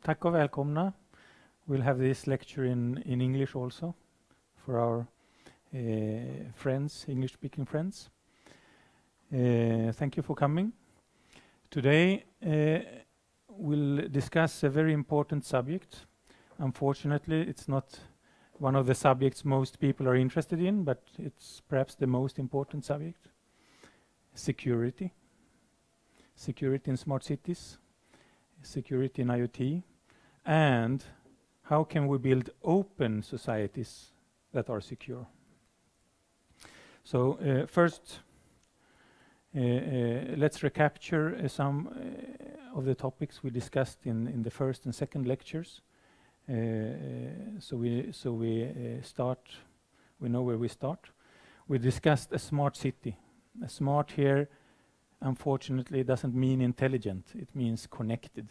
Tack och välkomna. We'll have this lecture in English also for our friends, English-speaking friends. Thank you for coming. Today we'll discuss a very important subject. Unfortunately, it's not one of the subjects most people are interested in, but it's perhaps the most important subject. Security. Security in smart cities. Security in IoT. And how can we build open societies that are secure? So first, let's recapture some of the topics we discussed in the first and second lectures. So we start. We know where we start. We discussed a smart city. A smart here, unfortunately, doesn't mean intelligent. It means connected.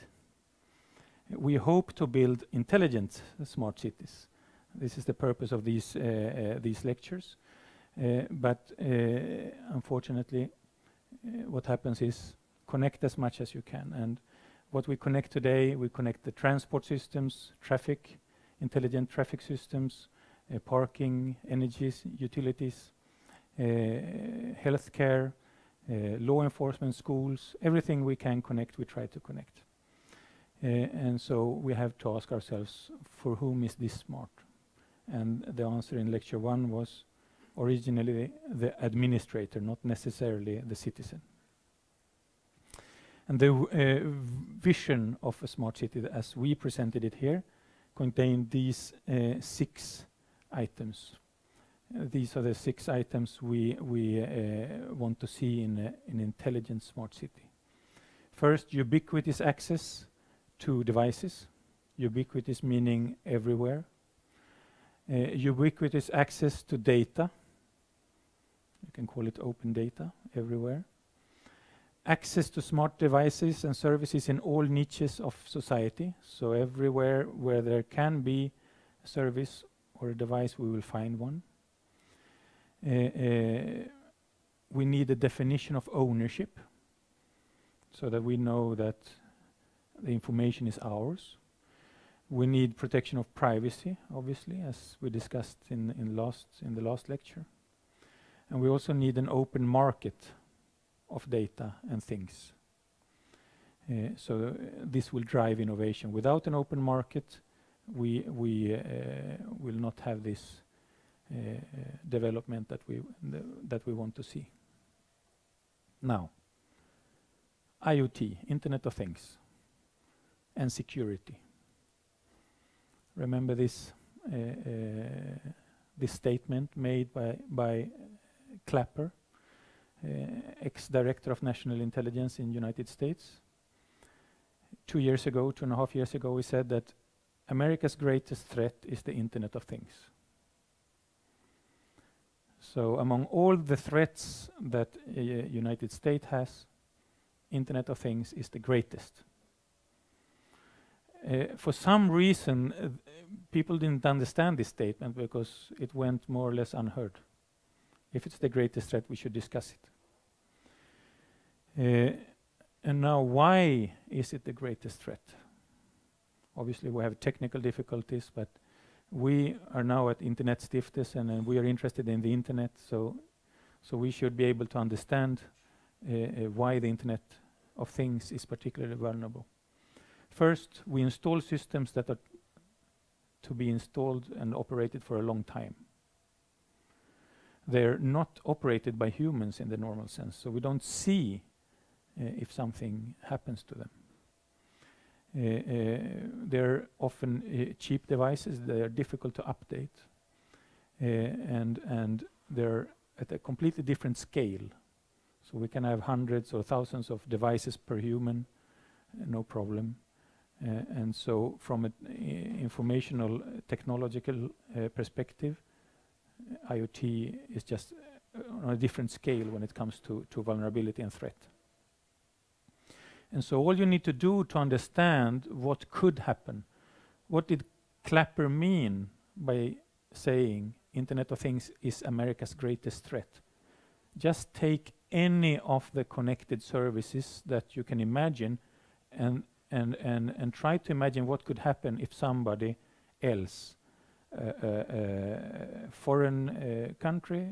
We hope to build intelligent smart cities. This is the purpose of these lectures. But unfortunately, what happens is connect as much as you can. And what we connect today, we connect the transport systems, traffic, intelligent traffic systems, parking, energies, utilities, healthcare, law enforcement, schools, everything we can connect, we try to connect. And so we have to ask ourselves, for whom is this smart? And the answer in lecture 1 was originally the administrator, not necessarily the citizen. And the vision of a smart city, as we presented it here, contained these 6 items. These are the 6 items we want to see in an intelligent smart city. First, ubiquitous access to devices. Ubiquitous meaning everywhere. Ubiquitous access to data. You can call it open data everywhere. Access to smart devices and services in all niches of society. So everywhere where there can be a service or a device, we will find one. We need a definition of ownership so that we know that the information is ours. We need protection of privacy, obviously, as we discussed in the last lecture. And we also need an open market of data and things. So this will drive innovation. Without an open market, we will not have this development that we want to see. Now, IoT, Internet of Things, and security. Remember this statement made by Clapper, ex-director of national intelligence in the United States. 2.5 years ago, he said that America's greatest threat is the Internet of Things. So among all the threats that United States has, Internet of Things is the greatest. For some reason, people didn't understand this statement because it went more or less unheard. If it's the greatest threat, we should discuss it. And now, why is it the greatest threat? Obviously, we have technical difficulties, but we are now at Internet Stiftelsen, and we are interested in the Internet, so we should be able to understand why the Internet of Things is particularly vulnerable. First, we install systems that are to be installed and operated for a long time. They're not operated by humans in the normal sense, so we don't see if something happens to them. They're often cheap devices. They are difficult to update, and they're at a completely different scale. So we can have hundreds or thousands of devices per human, no problem. And so from an informational technological perspective, IoT is just on a different scale when it comes to vulnerability and threat. And so all you need to do to understand what could happen, what did Clapper mean by saying Internet of Things is America's greatest threat? Just take any of the connected services that you can imagine and and try to imagine what could happen if somebody else, foreign country,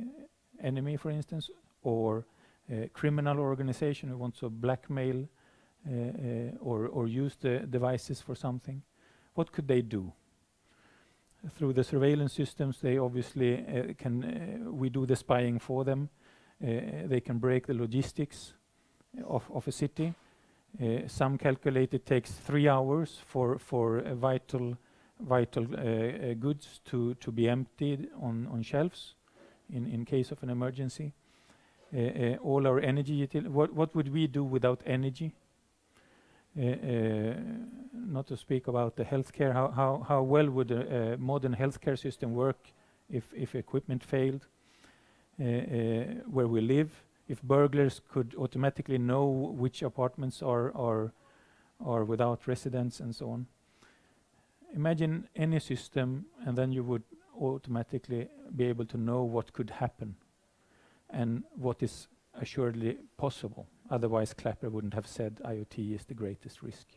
enemy for instance, or a criminal organization who wants to blackmail or use the devices for something, what could they do? Through the surveillance systems, they obviously we do the spying for them. They can break the logistics of a city. Some calculate it takes 3 hours for vital goods to be emptied on shelves in case of an emergency. All our energy what would we do without energy? Not to speak about the healthcare. How well would a modern healthcare system work if equipment failed? Where we live, if burglars could automatically know which apartments are without residents and so on. Imagine any system, and then you would automatically be able to know what could happen and what is assuredly possible. Otherwise, Clapper wouldn't have said IoT is the greatest risk.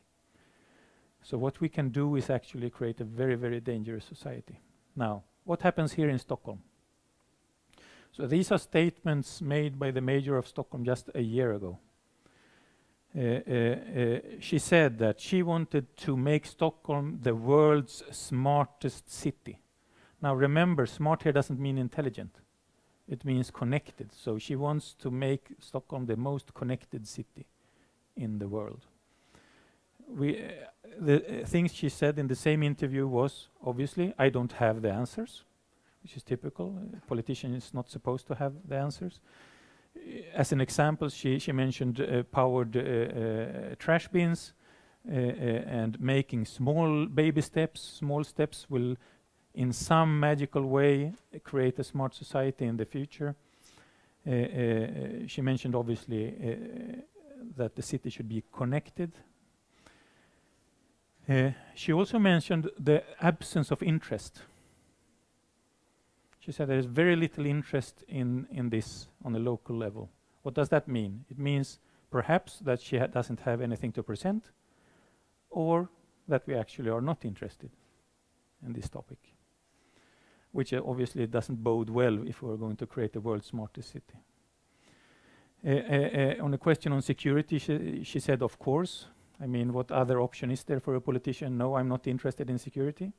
So what we can do is actually create a very, very dangerous society. Now, what happens here in Stockholm? So these are statements made by the mayor of Stockholm just a year ago. She said that she wanted to make Stockholm the world's smartest city. Now remember, smart here doesn't mean intelligent. It means connected. So she wants to make Stockholm the most connected city in the world. The things she said in the same interview was, obviously, I don't have the answers, which is typical. A politician is not supposed to have the answers. As an example, she mentioned powered trash bins and making small baby steps. Small steps will, in some magical way, create a smart society in the future. She mentioned, obviously, that the city should be connected. She also mentioned the absence of interest. She said there is very little interest in this on a local level. What does that mean? It means perhaps that she doesn't have anything to present, or that we actually are not interested in this topic, which obviously doesn't bode well if we're going to create the world's smartest city. On a question on security, she said, of course. I mean, what other option is there for a politician? No, I'm not interested in security.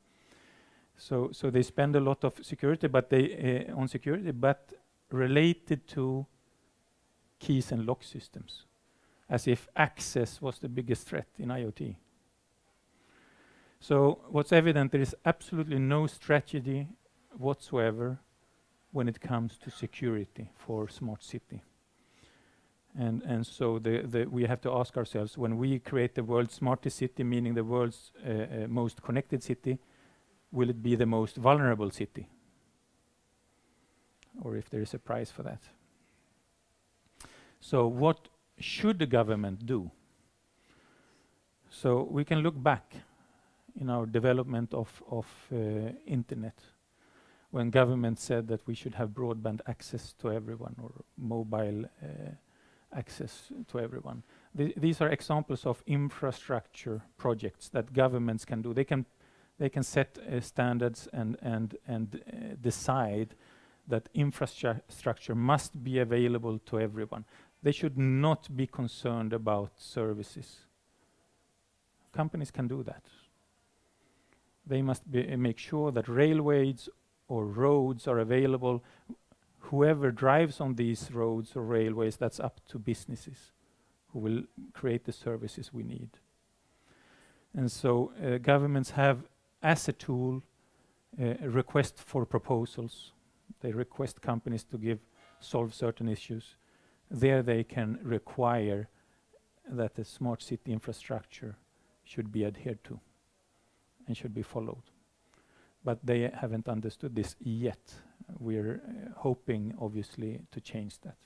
So they spend a lot of security, but they on security, but related to keys and lock systems, as if access was the biggest threat in IoT. So what's evident, there is absolutely no strategy whatsoever when it comes to security for smart city. And so we have to ask ourselves, when we create the world's smartest city, meaning the world's most connected city, will it be the most vulnerable city? Or if there is a price for that. So what should the government do? So we can look back in our development of internet, when government said that we should have broadband access to everyone, or mobile access to everyone. These are examples of infrastructure projects that governments can do. They can set standards and decide that infrastructure must be available to everyone. They should not be concerned about services. Companies can do that. They must make sure that railways or roads are available. Whoever drives on these roads or railways, that's up to businesses who will create the services we need. And so governments have, as a tool, a request for proposals. They request companies to solve certain issues. There they can require that the smart city infrastructure should be adhered to and should be followed. But they haven't understood this yet. We're hoping, obviously, to change that.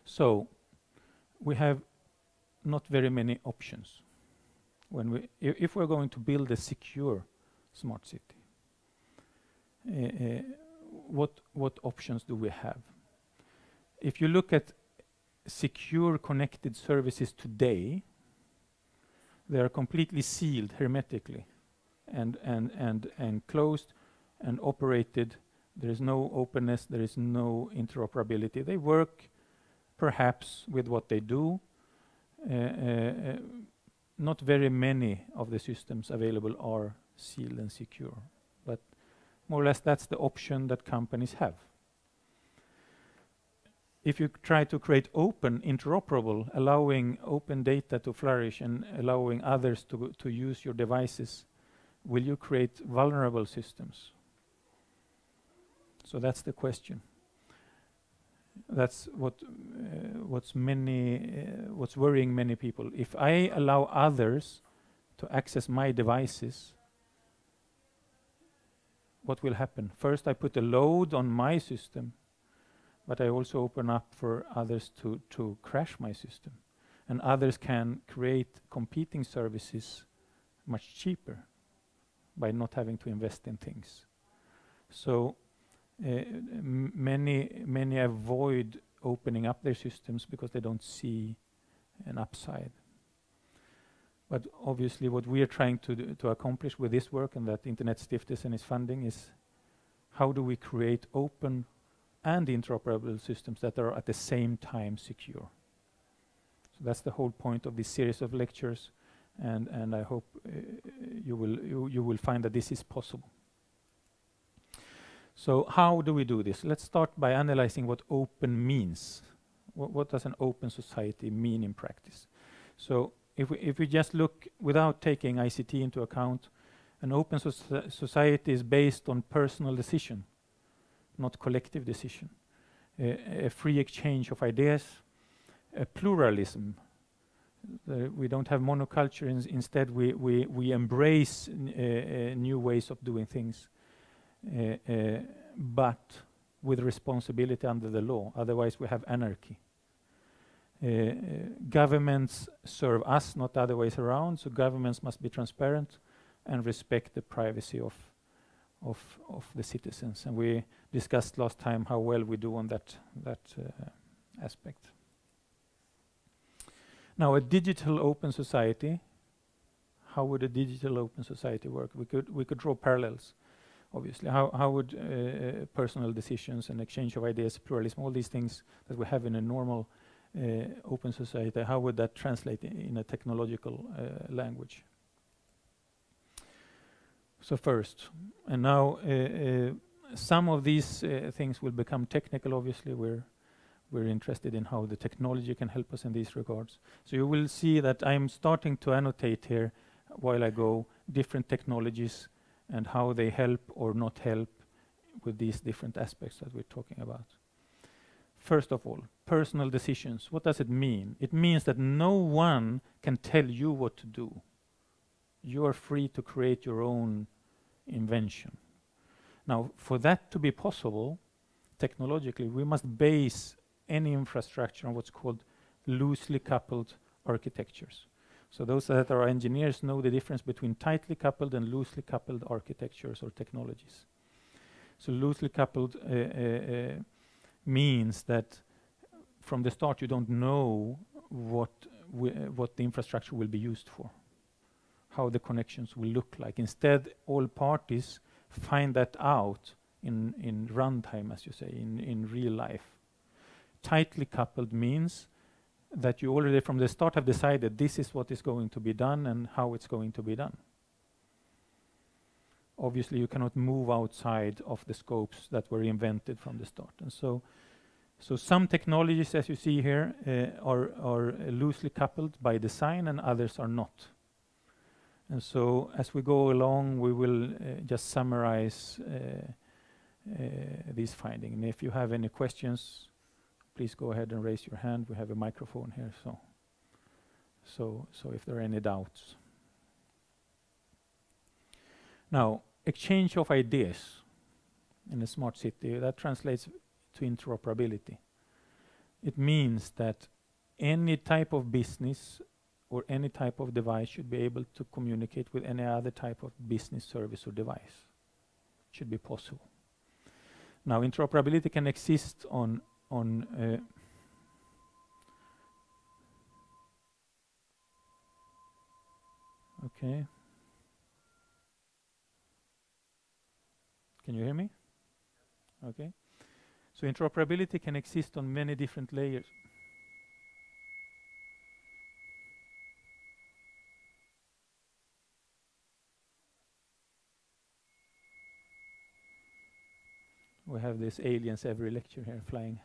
So we have not very many options. If we're going to build a secure smart city, what options do we have? If you look at secure connected services today, They are completely sealed hermetically and closed and operated. There is no openness, there is no interoperability. They work perhaps with what they do. Not very many of the systems available are sealed and secure, but more or less that's the option that companies have. If you try to create open, interoperable, allowing open data to flourish and allowing others to use your devices, will you create vulnerable systems? So that's the question. That's what's worrying many people. If I allow others to access my devices, what will happen? First, I put a load on my system, but I also open up for others to crash my system. And others can create competing services much cheaper by not having to invest in things. So many avoid opening up their systems because they don't see an upside. But obviously what we are trying to accomplish with this work, and that Internet Stiftelsen is funding, is how do we create open and interoperable systems that are at the same time secure. So that's the whole point of this series of lectures, and I hope you will find that this is possible. So how do we do this? Let's start by analyzing what open means. What does an open society mean in practice? So if we just look without taking ICT into account, an open society is based on personal decision, not collective decision. A free exchange of ideas, a pluralism. We don't have monoculture. Instead, we embrace new ways of doing things, but with responsibility under the law. Otherwise, we have anarchy. Governments serve us, not the other ways around. So governments must be transparent and respect the privacy of the citizens. And we discussed last time how well we do on that aspect. Now, a digital open society. How would a digital open society work? We could draw parallels. Obviously, how would personal decisions and exchange of ideas, pluralism, all these things that we have in a normal open society, how would that translate in a technological language? So first, and now some of these things will become technical. Obviously, we're interested in how the technology can help us in these regards. So you will see that I'm starting to annotate here while I go different technologies and how they help or not help with these different aspects that we're talking about. First of all, personal decisions. What does it mean? It means that no one can tell you what to do. You are free to create your own invention. Now, for that to be possible, technologically, we must base any infrastructure on what's called loosely coupled architectures. So those that are engineers know the difference between tightly coupled and loosely coupled architectures or technologies. So loosely coupled means that from the start you don't know what the infrastructure will be used for, how the connections will look like. Instead, all parties find that out in runtime, as you say, in real life. Tightly coupled means that you already from the start have decided this is what is going to be done and how it's going to be done. Obviously, you cannot move outside of the scopes that were invented from the start. And so some technologies, as you see here, are loosely coupled by design and others are not. And so as we go along, we will just summarize these findings. And if you have any questions, please go ahead and raise your hand. We have a microphone here, so if there are any doubts. Now, exchange of ideas in a smart city, that translates to interoperability. It means that any type of business or any type of device should be able to communicate with any other type of business, service, or device. It should be possible. Now, interoperability can exist on Okay. Can you hear me? Okay. So interoperability can exist on many different layers. We have these aliens every lecture here flying.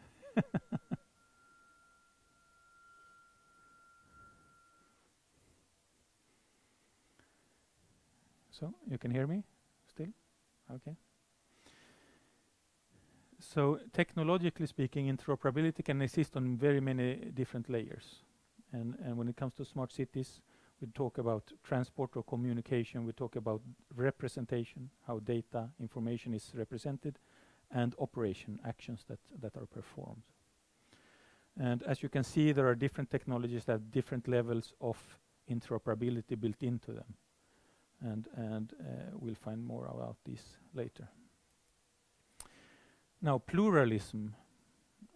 So you can hear me still? Okay. So technologically speaking, interoperability can exist on very many different layers. And when it comes to smart cities, we talk about transport or communication, we talk about representation, how data, information is represented, and operation, actions that are performed. And as you can see, there are different technologies that have different levels of interoperability built into them. And we'll find more about this later. Now, pluralism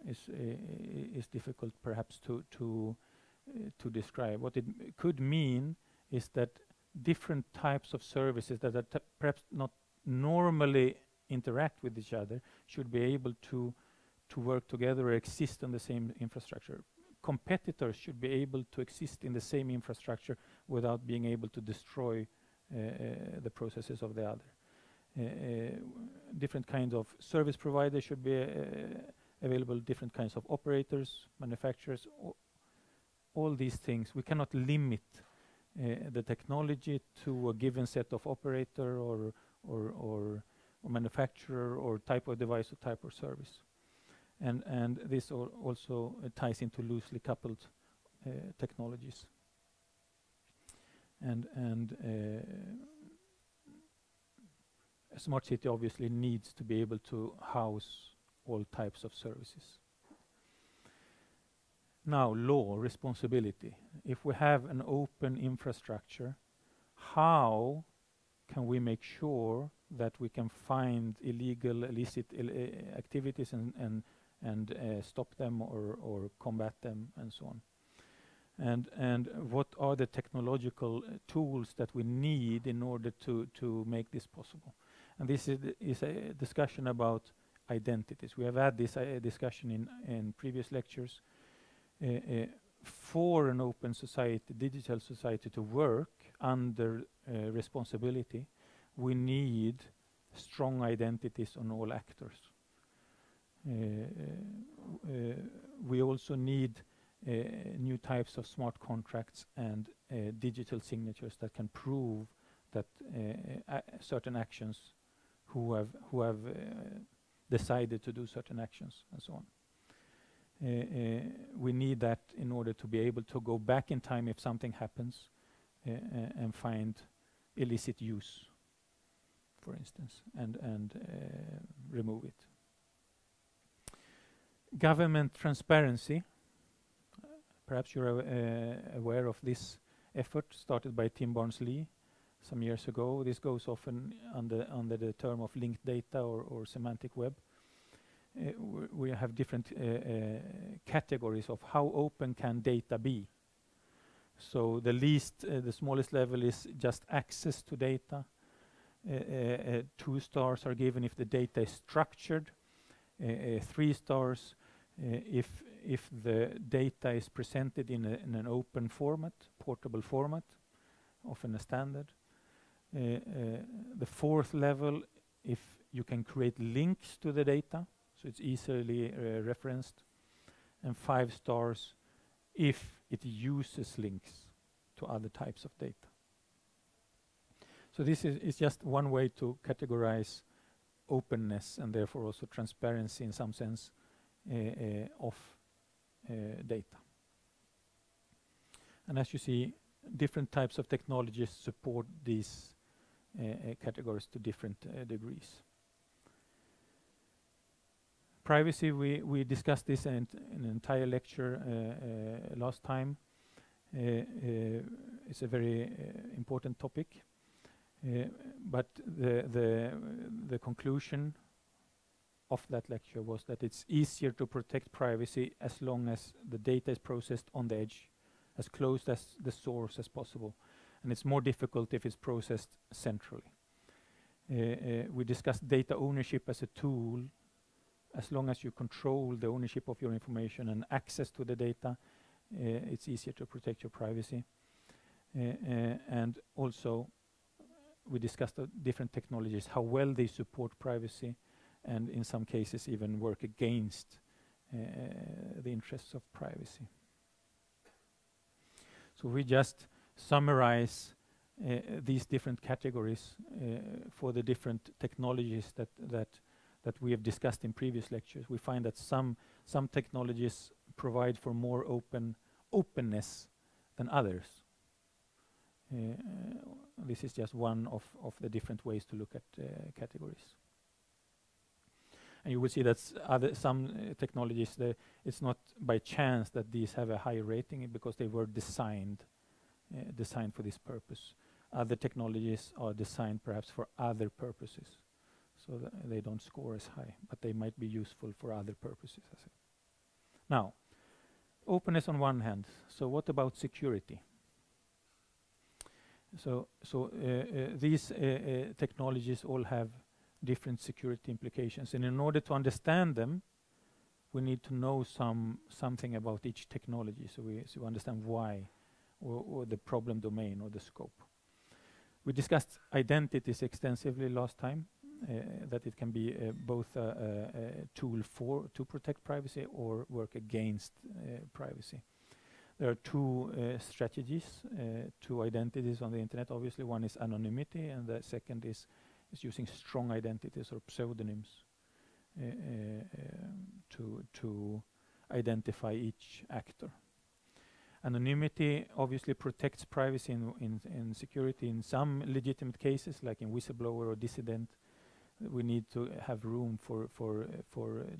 is difficult perhaps to describe. What it could mean is that different types of services that are perhaps not normally interact with each other should be able to work together or exist on the same infrastructure. Competitors should be able to exist in the same infrastructure without being able to destroy the processes of the other. Different kinds of service providers should be available, different kinds of operators, manufacturers, all these things. We cannot limit the technology to a given set of operator or manufacturer or type of device or type of service. And this also ties into loosely coupled technologies. And a smart city obviously needs to be able to house all types of services. Now, law, responsibility. If we have an open infrastructure, how can we make sure that we can find illegal, illicit activities and stop them or combat them and so on? And what are the technological tools that we need in order to make this possible? And this is a discussion about identities. We have had this discussion in previous lectures. For an open society, digital society, to work under responsibility, we need strong identities on all actors. We also need new types of smart contracts and digital signatures that can prove that certain actions, who have decided to do certain actions and so on. We need that in order to be able to go back in time if something happens and find illicit use, for instance, and remove it. Government transparency. Perhaps you're aware of this effort started by Tim Berners-Lee some years ago. This goes often under the term of linked data or semantic web. We have different categories of how open can data be. So the smallest level is just access to data. 2 stars are given if the data is structured. 3 stars if the data is presented in an open format, portable format, often a standard. The 4th level, if you can create links to the data, so it's easily referenced. And 5 stars if it uses links to other types of data. So this is just one way to categorize openness and therefore also transparency in some sense of data. And as you see, different types of technologies support these categories to different degrees. Privacy, we discussed this in an entire lecture last time. It's a very important topic. But the conclusion of that lecture was that it's easier to protect privacy as long as the data is processed on the edge, as close as the source as possible. and it's more difficult if it's processed centrally. We discussed data ownership as a tool. As long as you control the ownership of your information and access to the data, it's easier to protect your privacy. And also, we discussed different technologies, how well they support privacy, and in some cases even work against the interests of privacy. So we just summarize these different categories for the different technologies that we have discussed in previous lectures. We find that some technologies provide for more openness than others. This is just one of the different ways to look at categories. And you will see that some technologies, it's not by chance that these have a high rating, because they were designed for this purpose. Other technologies are designed perhaps for other purposes, so that they don't score as high, but they might be useful for other purposes. Now, openness on one hand. So what about security? So these technologies all have different security implications, and in order to understand them, we need to know something about each technology, so we understand why, or the problem domain or the scope. We discussed identities extensively last time, that it can be both a tool to protect privacy or work against privacy. There are two strategies to identities on the internet. Obviously, one is anonymity, and the second is using strong identities or pseudonyms to identify each actor. Anonymity obviously protects privacy in security. In some legitimate cases, like in whistleblower or dissident, we need to have room for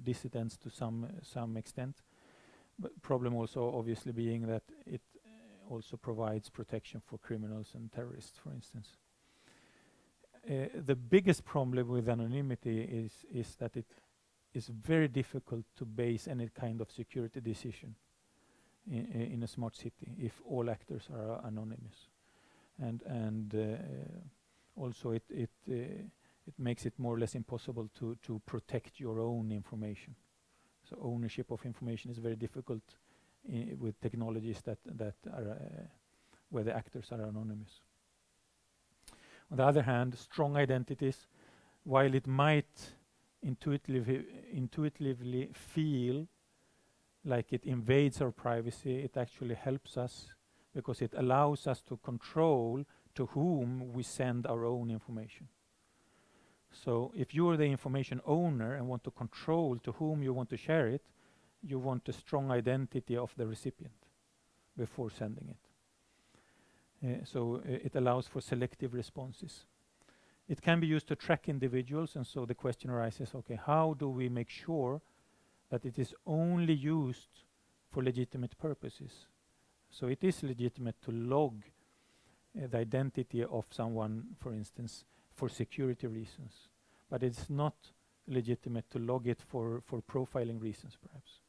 dissidents to some extent. But problem also obviously being that it also provides protection for criminals and terrorists, for instance. The biggest problem with anonymity is that it is very difficult to base any kind of security decision in a smart city if all actors are anonymous, and also it makes it more or less impossible to protect your own information. So ownership of information is very difficult with technologies that are where the actors are anonymous. On the other hand, strong identities, while it might intuitively feel like it invades our privacy, it actually helps us, because it allows us to control to whom we send our own information. So if you are the information owner and want to control to whom you want to share it, you want a strong identity of the recipient before sending it. So it allows for selective responses. It can be used to track individuals, and so the question arises, okay, how do we make sure that it is only used for legitimate purposes? So it is legitimate to log the identity of someone, for instance, for security reasons, but it's not legitimate to log it for profiling reasons, perhaps.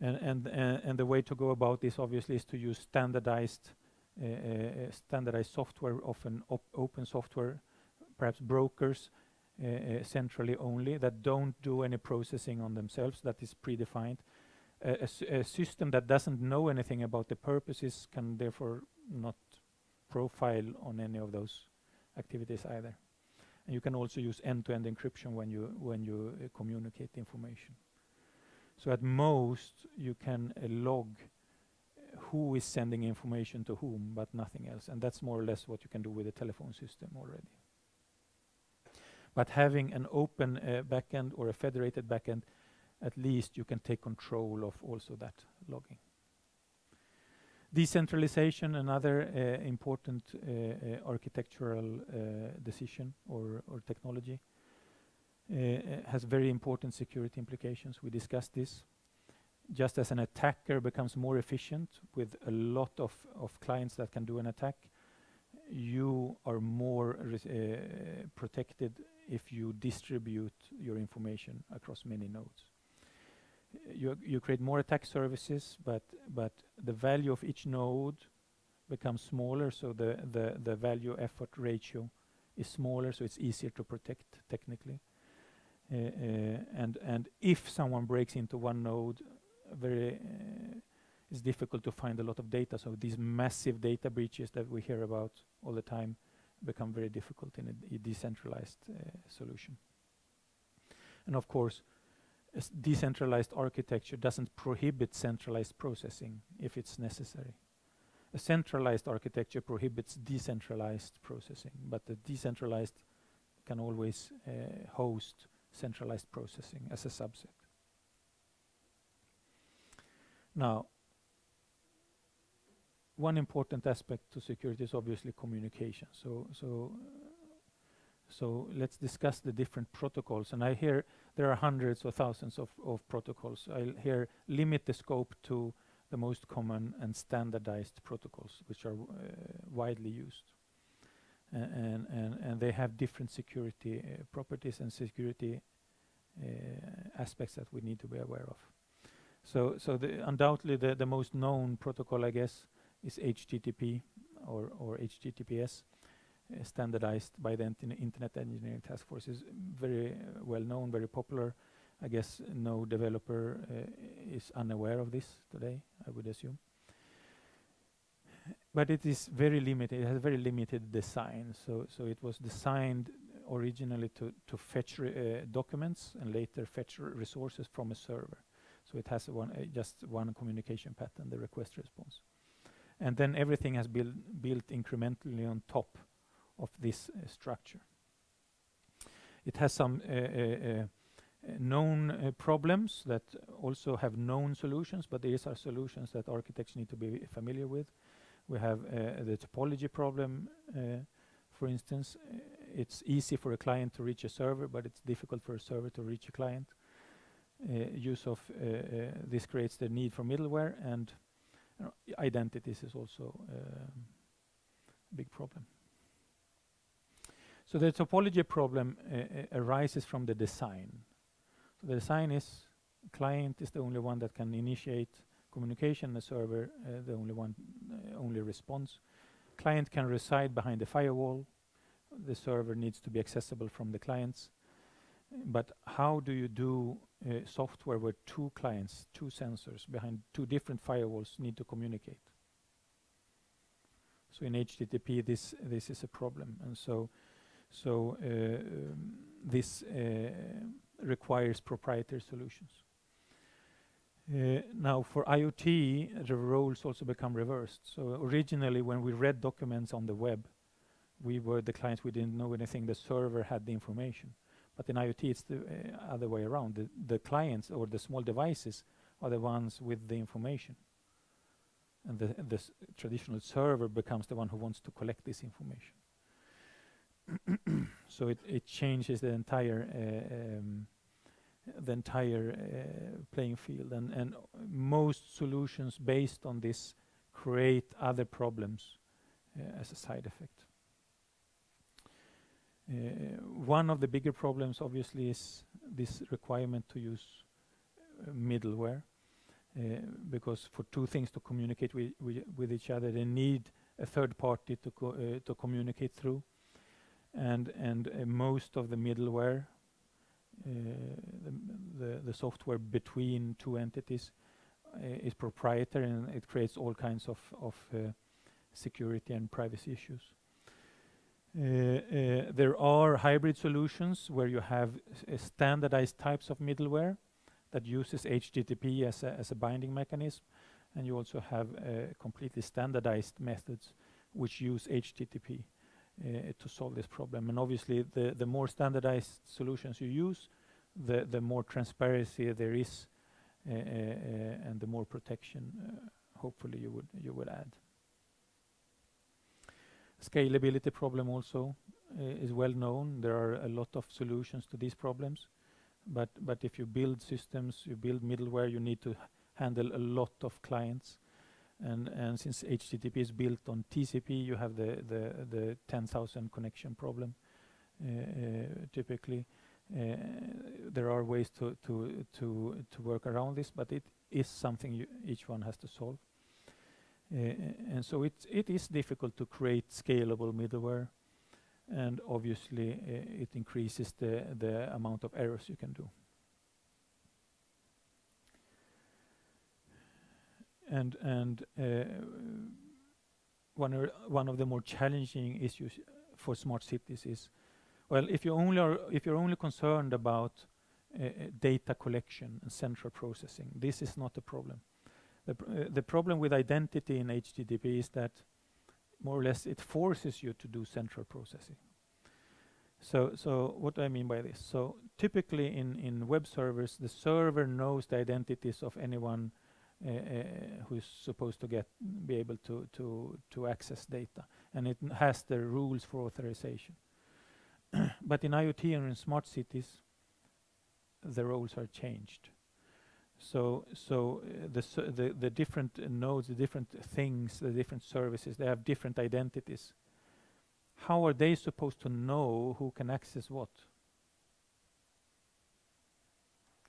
And the way to go about this obviously is to use standardized software, often open software, perhaps brokers, centrally only, that don't do any processing on themselves, that is predefined. A system that doesn't know anything about the purposes can therefore not profile on any of those activities either. And you can also use end-to-end encryption when you communicate information. So at most you can log who is sending information to whom, but nothing else. And that's more or less what you can do with a telephone system already. But having an open backend or a federated backend, at least you can take control of also that logging. Decentralization, another important architectural decision or technology, has very important security implications. We discussed this. Just as an attacker becomes more efficient with a lot of clients that can do an attack, you are more protected if you distribute your information across many nodes. You create more attack services, but the value of each node becomes smaller, so the value effort ratio is smaller, so it's easier to protect technically. And if someone breaks into one node, it's difficult to find a lot of data. So these massive data breaches that we hear about all the time become very difficult in a decentralized solution. And of course, a decentralized architecture doesn't prohibit centralized processing if it's necessary. A centralized architecture prohibits decentralized processing, but the decentralized can always host centralized processing as a subset. Now, one important aspect to security is obviously communication. So let's discuss the different protocols. And I hear there are hundreds or thousands of protocols. I'll here limit the scope to the most common and standardized protocols, which are widely used. And they have different security properties and security aspects that we need to be aware of. So undoubtedly the most known protocol, I guess, is HTTP or HTTPS, standardized by the Internet Engineering Task Force. Is very well known, very popular. I guess no developer is unaware of this today, I would assume. But it is very limited. It has very limited design. So it was designed originally to fetch documents and later fetch resources from a server. So it has just one communication pattern, the request response. And then everything has built incrementally on top of this structure. It has some known problems that also have known solutions, but these are solutions that architects need to be familiar with. We have the topology problem, for instance. It's easy for a client to reach a server, but it's difficult for a server to reach a client. Use of this creates the need for middleware, and identities is also a big problem. So the topology problem arises from the design. So the design is client is the only one that can initiate communication, the server the only one only responds. Client can reside behind the firewall. The server needs to be accessible from the clients. But how do you do software where two clients, two sensors behind two different firewalls need to communicate? So in HTTP this is a problem, and so this requires proprietary solutions. Now for IoT, the roles also become reversed. So originally when we read documents on the web, we were the clients, we didn't know anything, the server had the information. But in IoT it's the other way around. The clients or the small devices are the ones with the information. And the traditional server becomes the one who wants to collect this information. So it changes the entire playing field, and most solutions based on this create other problems as a side effect. One of the bigger problems obviously is this requirement to use middleware, because for two things to communicate with each other, they need a third party to communicate through, and most of the middleware, the software between two entities, is proprietary, and it creates all kinds of security and privacy issues. There are hybrid solutions where you have standardized types of middleware that uses HTTP as a binding mechanism, and you also have completely standardized methods which use HTTP to solve this problem. And obviously the more standardized solutions you use, the more transparency there is, and the more protection hopefully you would add. Scalability problem also is well known. There are a lot of solutions to these problems, but if you build systems, you build middleware, you need to handle a lot of clients, and since HTTP is built on TCP, you have the 10,000 connection problem typically. There are ways to work around this, but it is something each one has to solve. And so it is difficult to create scalable middleware, and obviously it increases the amount of errors you can do. And one of the more challenging issues for smart cities is, well, if you're only concerned about data collection and central processing, this is not a problem. The problem with identity in HTTP is that more or less it forces you to do central processing. So what do I mean by this? So typically in web servers, the server knows the identities of anyone who is supposed to be able to access data, and it has the rules for authorization. But in IoT and in smart cities, the roles are changed. So the different nodes, the different things, the different services, they have different identities. How are they supposed to know who can access what?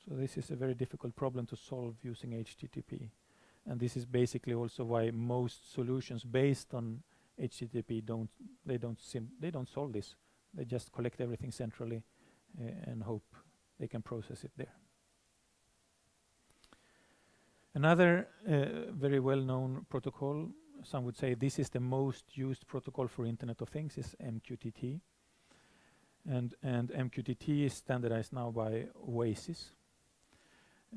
So this is a very difficult problem to solve using HTTP. And this is basically also why most solutions based on HTTP don't solve this. They just collect everything centrally and hope they can process it there. Another very well-known protocol, some would say this is the most used protocol for Internet of Things, is MQTT. And MQTT is standardized now by Oasis.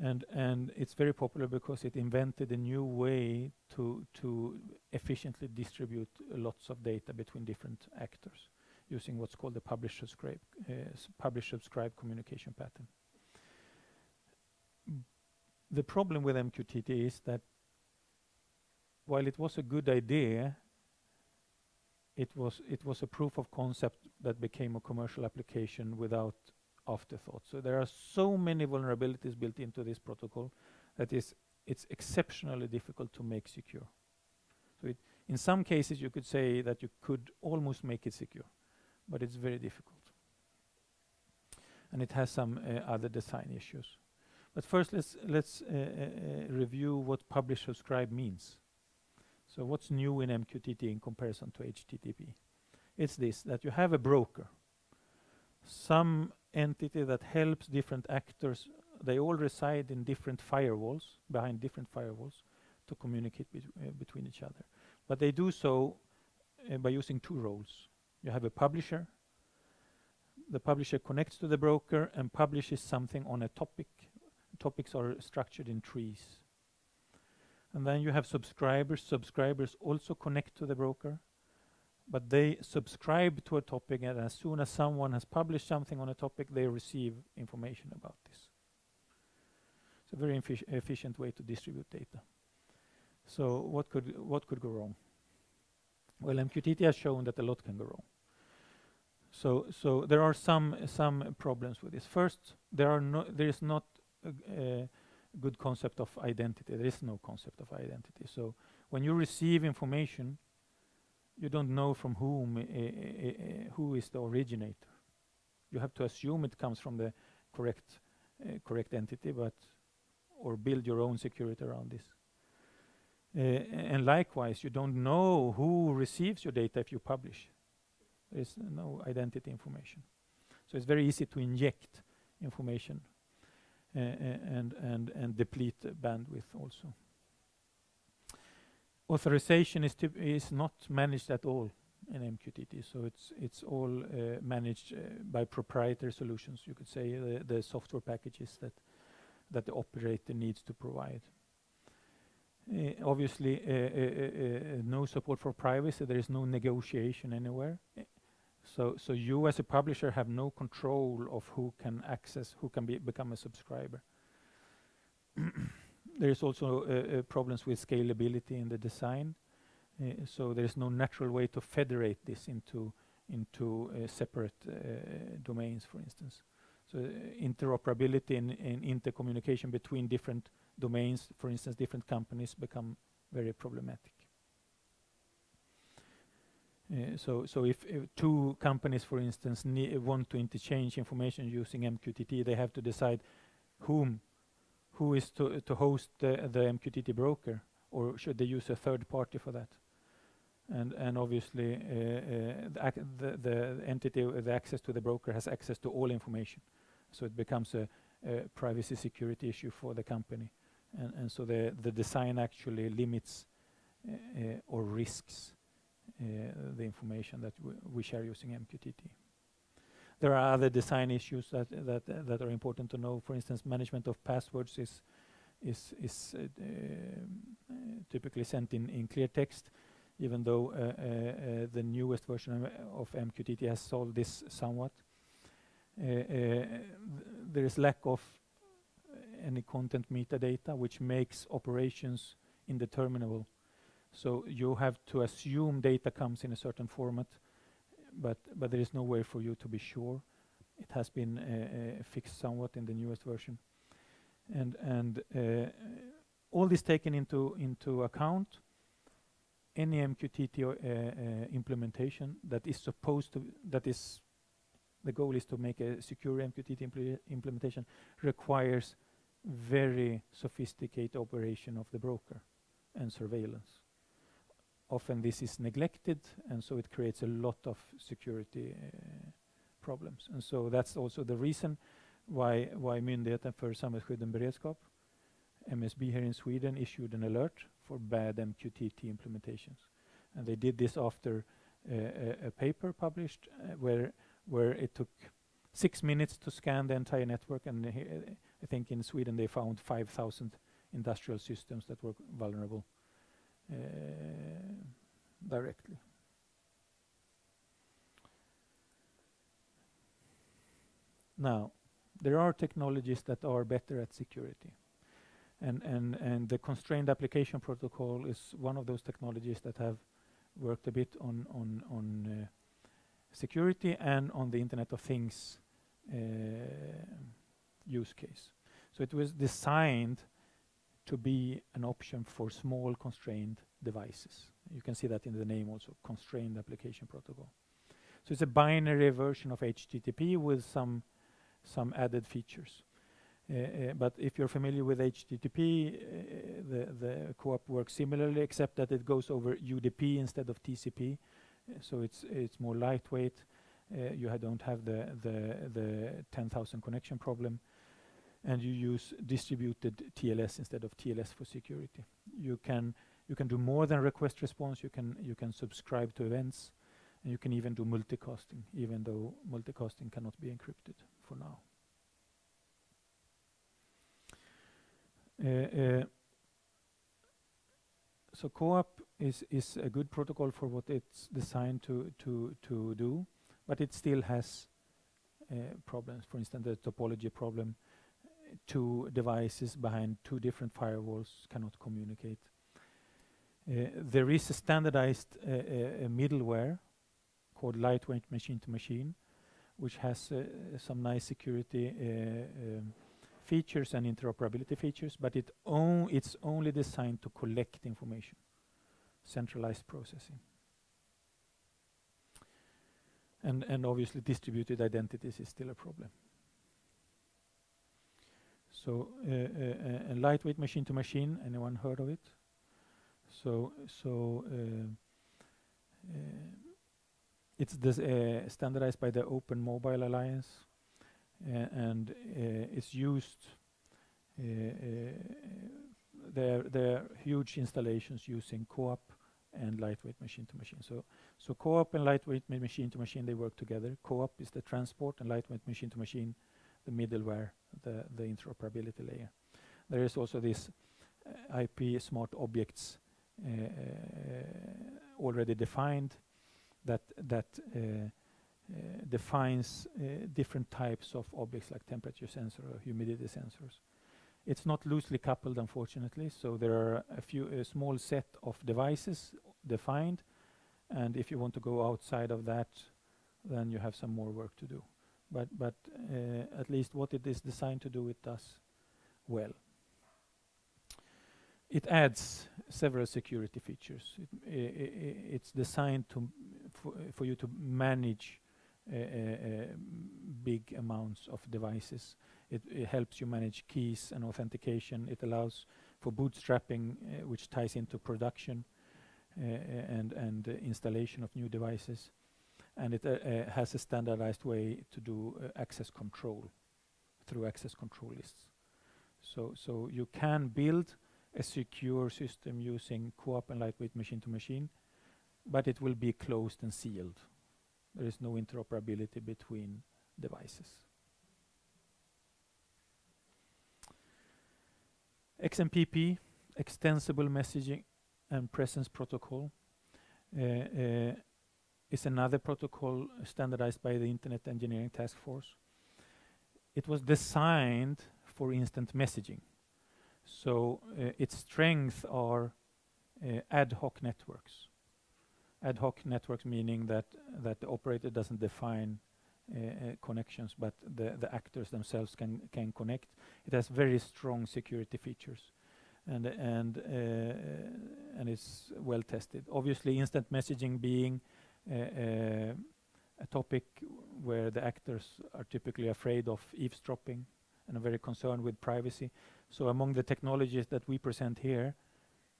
And it's very popular because it invented a new way to efficiently distribute lots of data between different actors using what's called the publish-subscribe communication pattern. The problem with MQTT is that while it was a good idea, it was a proof of concept that became a commercial application without afterthought. So there are so many vulnerabilities built into this protocol that it's exceptionally difficult to make secure. So in some cases you could say that you could almost make it secure, but it's very difficult. And it has some other design issues. But first let's review what publish-subscribe means. So what's new in MQTT in comparison to HTTP? It's this, that you have a broker, some entity that helps different actors. They all reside in different firewalls, behind different firewalls, to communicate between each other. But they do so by using two roles. You have a publisher. The publisher connects to the broker and publishes something on a topic. Topics are structured in trees. And then you have subscribers. Subscribers also connect to the broker, but they subscribe to a topic, and as soon as someone has published something on a topic, they receive information about this. It's a very efficient way to distribute data. So what could go wrong? Well, MQTT has shown that a lot can go wrong. So there are some problems with this. First, there is not a good concept of identity. There is no concept of identity. So when you receive information, you don't know from whom, who is the originator. You have to assume it comes from the correct entity, or build your own security around this. And likewise, you don't know who receives your data if you publish. There is no identity information. So it's very easy to inject information and deplete bandwidth also. Authorization is not managed at all in MQTT, so it's all managed by proprietary solutions. You could say the software packages that the operator needs to provide. Obviously, no support for privacy. There is no negotiation anywhere. So you as a publisher have no control of who can access, who can become a subscriber. There is also problems with scalability in the design. So there is no natural way to federate this into separate domains, for instance. So interoperability and intercommunication between different domains, for instance, different companies, become very problematic. So if two companies, for instance, want to interchange information using MQTT, they have to decide who is to host the MQTT broker. or should they use a third party for that? And obviously, the entity with access to the broker has access to all information, so it becomes a privacy security issue for the company, and so the design actually limits or risks the information that we share using MQTT. There are other design issues that are important to know. For instance, management of passwords is typically sent in clear text, even though the newest version of MQTT has solved this somewhat. There is lack of any content metadata, which makes operations indeterminable. So you have to assume data comes in a certain format, but there is no way for you to be sure. It has been fixed somewhat in the newest version, and all this taken into account. Any MQTT implementation that is supposed to, the goal is to make a secure MQTT implementation, requires very sophisticated operation of the broker and surveillance. Often this is neglected, and so it creates a lot of security problems. And so that's also the reason why Myndigheten för samhällsskydd och beredskap, MSB here in Sweden, issued an alert for bad MQTT implementations. And they did this after a paper published where it took 6 minutes to scan the entire network, and I think in Sweden they found 5,000 industrial systems that were vulnerable directly. Now, there are technologies that are better at security. And the constrained application protocol is one of those technologies that have worked a bit on security and on the Internet of Things use case. So it was designed to be an option for small constrained devices. You can see that in the name also, constrained application protocol. So it's a binary version of HTTP with some added features. But if you're familiar with HTTP, the Coop works similarly, except that it goes over UDP instead of TCP. So it's more lightweight. You don't have the 10,000 connection problem, and you use distributed TLS instead of TLS for security. You can do more than request response. You can subscribe to events, and you can even do multicasting, even though multicasting cannot be encrypted for now. So Coop is a good protocol for what it's designed to do, but it still has problems. For instance, the topology problem. 2 devices behind 2 different firewalls cannot communicate. There is a standardized middleware called lightweight machine-to-machine, which has some nice security features and interoperability features, but it's only designed to collect information, centralized processing. And obviously distributed identities is still a problem. So a lightweight machine-to-machine, anyone heard of it? So it's standardized by the Open Mobile Alliance, and it's used. There are huge installations using Coop and lightweight machine-to-machine. So Coop and lightweight machine-to-machine, they work together. Coop is the transport, and lightweight machine-to-machine, the middleware, the interoperability layer. There is also this IP smart objects already defined that defines different types of objects like temperature sensor or humidity sensors. It's not loosely coupled, unfortunately, so there are a small set of devices defined, and if you want to go outside of that, then you have some more work to do. But at least what it is designed to do, it does well. It adds several security features. It's designed for you to manage big amounts of devices. It helps you manage keys and authentication. It allows for bootstrapping, which ties into production and installation of new devices. And it has a standardized way to do access control through access control lists. So you can build a secure system using Coop and lightweight machine-to-machine, but it will be closed and sealed. There is no interoperability between devices. XMPP, Extensible Messaging and Presence Protocol, is another protocol standardized by the Internet Engineering Task Force. It was designed for instant messaging. So its strengths are ad hoc networks. Ad hoc networks meaning that the operator doesn't define connections, but the actors themselves can connect. It has very strong security features, and it's well tested. Obviously, instant messaging being a topic where the actors are typically afraid of eavesdropping and are very concerned with privacy. So among the technologies that we present here,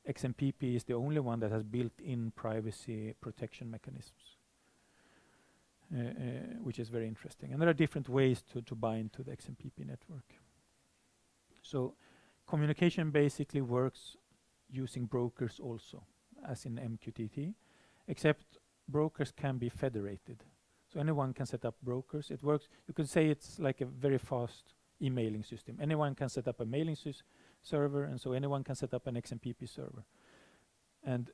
XMPP is the only one that has built-in privacy protection mechanisms, which is very interesting. And there are different ways to bind to the XMPP network. So communication basically works using brokers also, as in MQTT, except brokers can be federated. So anyone can set up brokers. It works, you could say it's like a very fast emailing system. Anyone can set up a mailing server, and so anyone can set up an XMPP server. And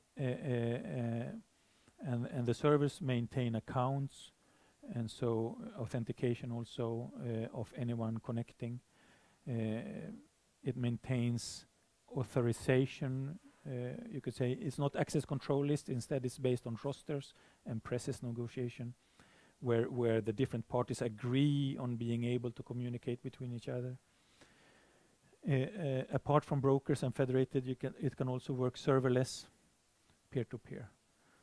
the servers maintain accounts, and so authentication also of anyone connecting. It maintains authorization. You could say it's not access control list, instead it's based on rosters and presses negotiation, where the different parties agree on being able to communicate between each other. Apart from brokers and federated, it can also work serverless, peer-to-peer.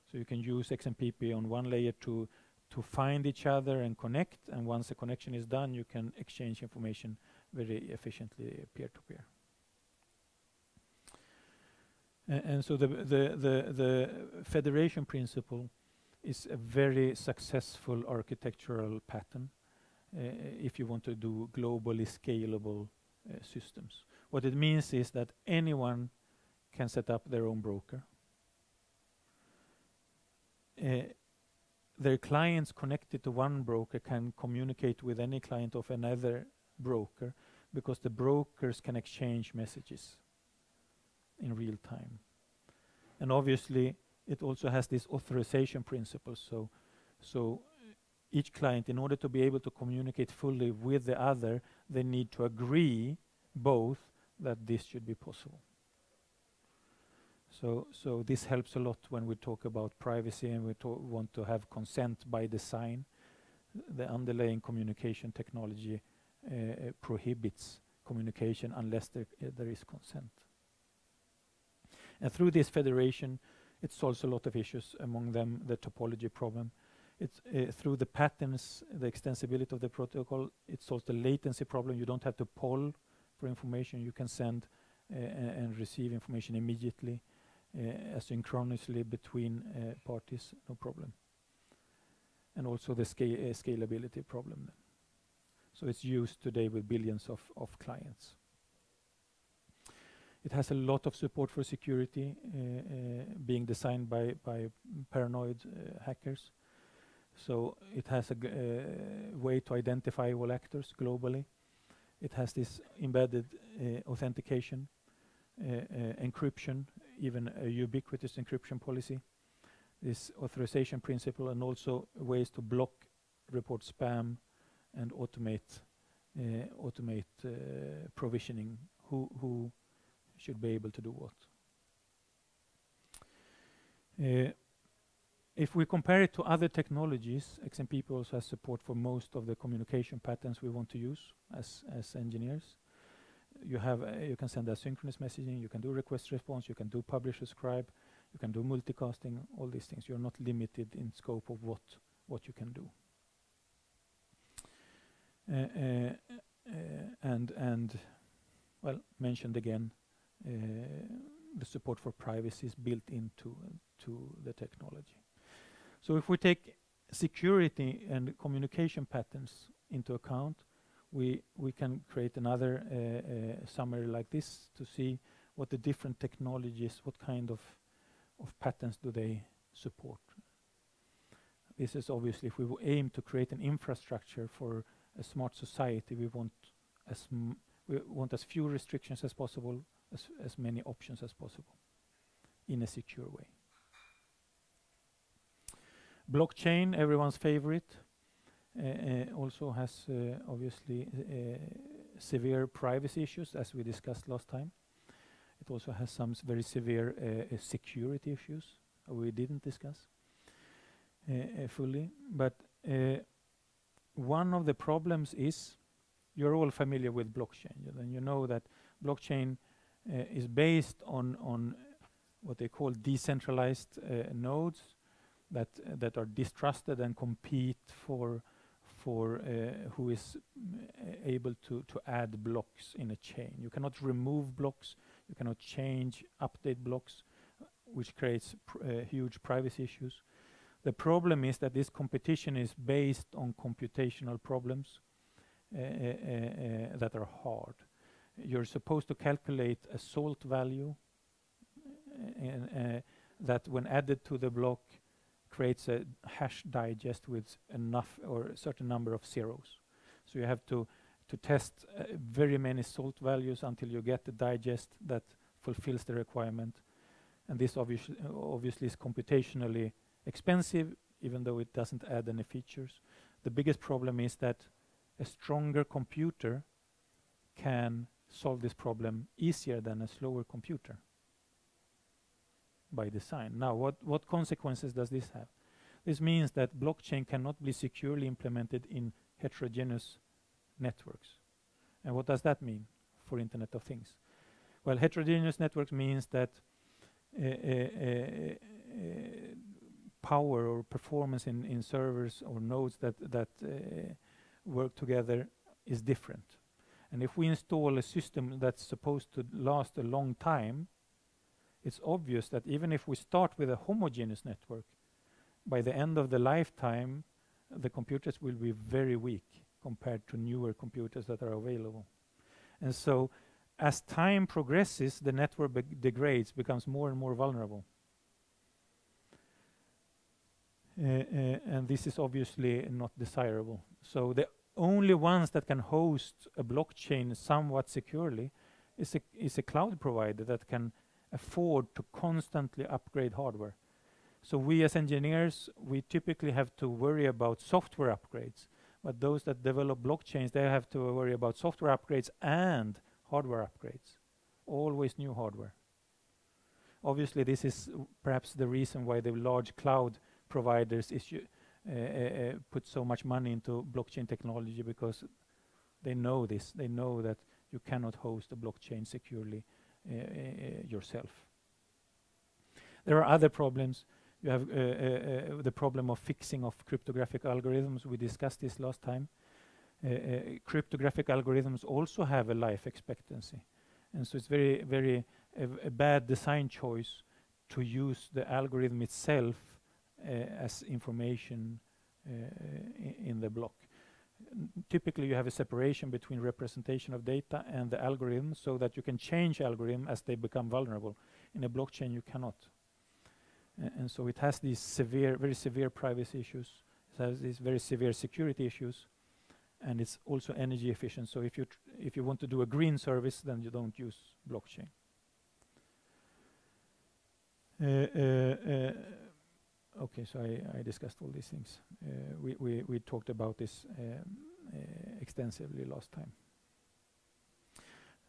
So you can use XMPP on one layer to find each other and connect, and once the connection is done, you can exchange information very efficiently peer-to-peer. And so the federation principle is a very successful architectural pattern if you want to do globally scalable systems. What it means is that anyone can set up their own broker. Their clients connected to one broker can communicate with any client of another broker, because the brokers can exchange messages in real time. And obviously it also has this authorization principle. So each client, in order to be able to communicate fully with the other, they need to agree both that this should be possible. So this helps a lot when we talk about privacy and we want to have consent by design. The underlying communication technology prohibits communication unless there is consent. And through this federation, it solves a lot of issues, among them the topology problem. It's through the patterns, the extensibility of the protocol, it solves the latency problem. You don't have to poll for information. You can send and receive information immediately, asynchronously between parties, no problem. And also the scalability problem. So it's used today with billions of clients. It has a lot of support for security, being designed by paranoid hackers. So it has a way to identify all actors globally. It has this embedded authentication, encryption, even a ubiquitous encryption policy, this authorization principle, and also ways to block, report spam, and automate provisioning. Who should be able to do what? If we compare it to other technologies, XMPP also has support for most of the communication patterns we want to use as engineers. You can send asynchronous messaging, you can do request response, you can do publish subscribe, you can do multicasting, all these things. You're not limited in scope of what you can do. And well, mentioned again, the support for privacy is built into to the technology. So if we take security and communication patterns into account, we can create another summary like this to see what the different technologies, what kind of patterns do they support. This is obviously, if we aim to create an infrastructure for a smart society, we want as few restrictions as possible, as many options as possible, in a secure way. Blockchain, everyone's favorite, also has obviously severe privacy issues, as we discussed last time. It also has some very severe security issues we didn't discuss fully. But one of the problems is, you're all familiar with blockchain, and you know that blockchain is based on what they call decentralized nodes that are distrusted and compete for who is able to add blocks in a chain. You cannot remove blocks, you cannot change, update blocks, which creates huge privacy issues. The problem is that this competition is based on computational problems that are hard. You're supposed to calculate a salt value that, when added to the block, creates a hash digest with enough or a certain number of zeros. So you have to test very many salt values until you get the digest that fulfills the requirement. And this obviously is computationally expensive, even though it doesn't add any features. The biggest problem is that a stronger computer can solve this problem easier than a slower computer by design. Now, what consequences does this have? This means that blockchain cannot be securely implemented in heterogeneous networks. And what does that mean for Internet of Things? Well, heterogeneous networks means that power or performance in servers or nodes that work together is different. And if we install a system that's supposed to last a long time, it's obvious that even if we start with a homogeneous network, by the end of the lifetime, the computers will be very weak compared to newer computers that are available. And so, as time progresses, the network degrades, becomes more and more vulnerable. And this is obviously not desirable. So the only ones that can host a blockchain somewhat securely is a cloud provider that can afford to constantly upgrade hardware. So we as engineers, we typically have to worry about software upgrades, but those that develop blockchains, they have to worry about software upgrades and hardware upgrades, always new hardware. Obviously, this is perhaps the reason why the large cloud providers put so much money into blockchain technology, because they know this. They know that you cannot host a blockchain securely yourself. There are other problems. You have the problem of fixing of cryptographic algorithms. We discussed this last time. Cryptographic algorithms also have a life expectancy, and so it's very a bad design choice to use the algorithm itself as information in the block. Typically, you have a separation between representation of data and the algorithm, so that you can change algorithm as they become vulnerable. In a blockchain, you cannot. And so it has these very severe privacy issues. It has these very severe security issues, and it's also energy efficient. So if you want to do a green service, then you don't use blockchain. Okay, so I discussed all these things. We talked about this extensively last time.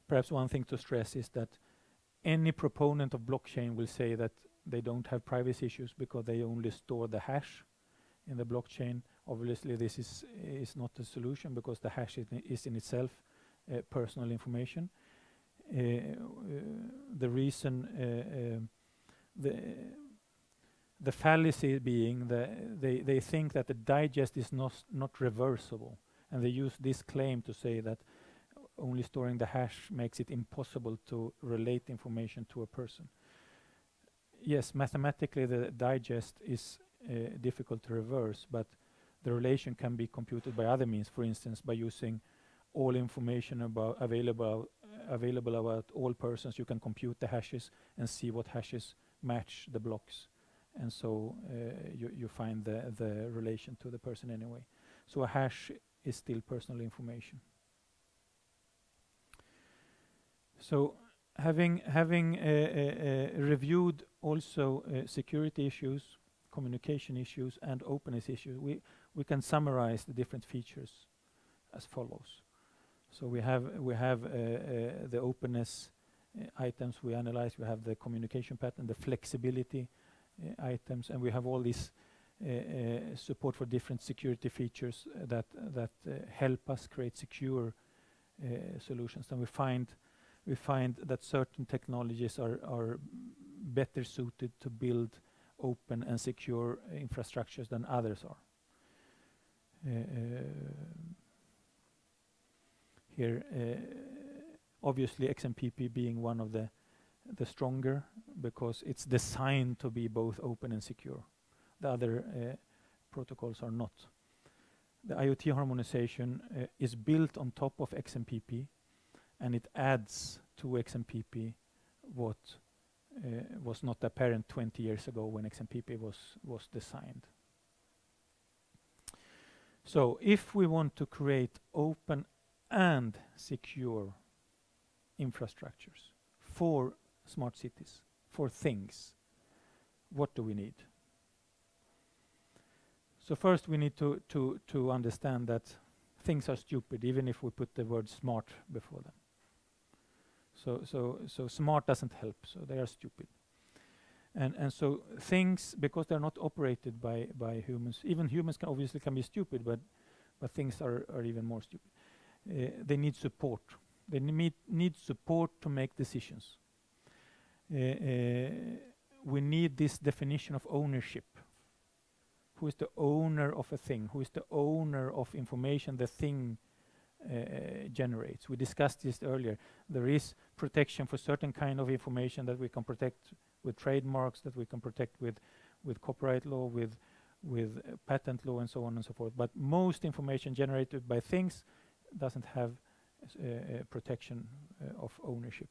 Perhaps one thing to stress is that any proponent of blockchain will say that they don't have privacy issues because they only store the hash in the blockchain. Obviously, this is not a solution, because the hash is in itself personal information. The reason, the fallacy being they think that the digest is not reversible, and they use this claim to say that only storing the hash makes it impossible to relate information to a person. Yes, mathematically the digest is difficult to reverse, but the relation can be computed by other means, for instance, by using all information available about all persons. You can compute the hashes and see what hashes match the blocks, and so you find the relation to the person anyway. So a hash is still personal information. So having reviewed also security issues, communication issues, and openness issues, we can summarize the different features as follows. So we have the openness items we analyze. We have the communication pattern, the flexibility items, and we have all this support for different security features that help us create secure solutions. And we find that certain technologies are better suited to build open and secure infrastructures than others are. Here, obviously XMPP being one of the stronger, because it's designed to be both open and secure. The other protocols are not. The IoT harmonization is built on top of XMPP, and it adds to XMPP what was not apparent 20 years ago when XMPP was designed. So if we want to create open and secure infrastructures for smart cities, for things, what do we need? So first we need to understand that things are stupid, even if we put the word smart before them. So smart doesn't help, so they are stupid. And so things, because they're not operated by humans, even humans obviously can be stupid, but things are even more stupid. They need support. They need support to make decisions. We need this definition of ownership. Who is the owner of a thing? Who is the owner of information the thing generates? We discussed this earlier. There is protection for certain kind of information that we can protect with trademarks, that we can protect with copyright law, with patent law, and so on and so forth. But most information generated by things doesn't have protection of ownership.